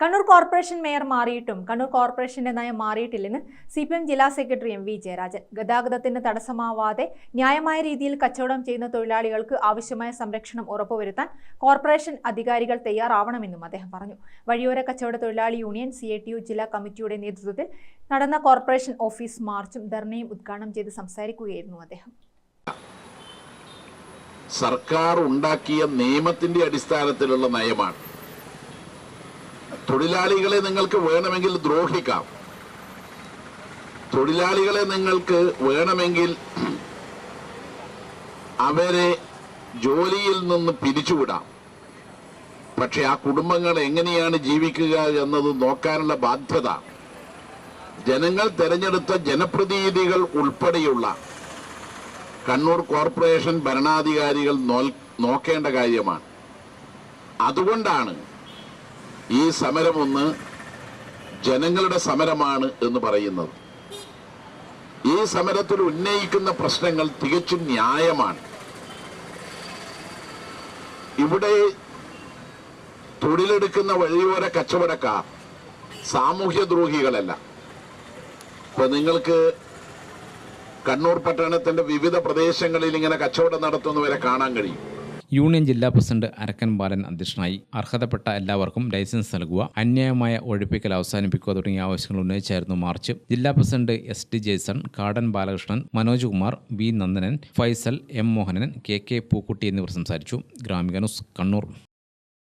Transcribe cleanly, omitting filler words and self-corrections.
Kannur corporation mayor മാറിയിട്ടും Kannur കോർപ്പറേഷന്റെ നയം മാറിയിട്ടില്ലെന്ന് CPM ജില്ലാ സെക്രട്ടറി MV ജയരാജൻ. ഗതാഗതത്തിന് തടസ്സമാവാതെ ന്യായമായ രീതിയിൽ കച്ചവടം ചെയ്യുന്ന തൊഴിലാളികൾക്ക് ആവശ്യമായ സംരക്ഷണം ഉറപ്പുവരുത്താൻ കോർപ്പറേഷൻ അധികാരികൾ തയ്യാറാവണമെന്നും അദ്ദേഹം പറഞ്ഞു. വഴിയോര കച്ചവട തൊഴിലാളി യൂണിയൻ CITU ജില്ലാ കമ്മിറ്റിയുടെ നേതൃത്വത്തിൽ നടന്ന കോർപ്പറേഷൻ ഓഫീസ് മാർച്ചും ധർണയും ഉദ്ഘാടനം ചെയ്ത് സംസാരിക്കുകയായിരുന്നു അദ്ദേഹം. സർക്കാർ ഉണ്ടാക്കിയ നിയമത്തിന്റെ അടിസ്ഥാനത്തിലുള്ള നയമാണ്. തൊഴിലാളികളെ നിങ്ങൾക്ക് വേണമെങ്കിൽ ദ്രോഹിക്കാം, തൊഴിലാളികളെ നിങ്ങൾക്ക് വേണമെങ്കിൽ അവരെ ജോലിയിൽ നിന്ന് പിരിച്ചുവിടാം. പക്ഷെ ആ കുടുംബങ്ങൾ എങ്ങനെയാണ് ജീവിക്കുക എന്നത് നോക്കാനുള്ള ബാധ്യത ജനങ്ങൾ തെരഞ്ഞെടുത്ത ജനപ്രതിനിധികൾ ഉൾപ്പെടെയുള്ള കണ്ണൂർ കോർപ്പറേഷൻ ഭരണാധികാരികൾ നോക്കേണ്ട കാര്യമാണ്. അതുകൊണ്ടാണ് ഈ സമരമൊന്ന് ജനങ്ങളുടെ സമരമാണ് എന്ന് പറയുന്നത്. ഈ സമരത്തിൽ ഉന്നയിക്കുന്ന പ്രശ്നങ്ങൾ തികച്ചും ന്യായമാണ്. ഇവിടെ തൊഴിലെടുക്കുന്ന വഴിയോര കച്ചവടക്കാർ സാമൂഹ്യദ്രോഹികളല്ല. ഇപ്പൊ നിങ്ങൾക്ക് കണ്ണൂർ പട്ടണത്തിന്റെ വിവിധ പ്രദേശങ്ങളിൽ ഇങ്ങനെ കച്ചവടം നടത്തുന്നവരെ കാണാൻ കഴിയും. യൂണിയൻ ജില്ലാ പ്രസിഡന്റ് അരക്കൻ ബാലൻ അധ്യക്ഷനായി. അർഹതപ്പെട്ട എല്ലാവർക്കും ലൈസൻസ് നൽകുക, അന്യായമായ ഒഴിപ്പിക്കൽ അവസാനിപ്പിക്കുക തുടങ്ങിയ ആവശ്യങ്ങൾ ഉന്നയിച്ചായിരുന്നു മാർച്ച്. ജില്ലാ president SD Jaison, Kadan Balakrishnan, Manoj Kumar, B Nandanan, Faisal, M Mohanan, KK Pookkutty എന്നിവർ സംസാരിച്ചു. ഗ്രാമിക ന്യൂസ്, കണ്ണൂർ.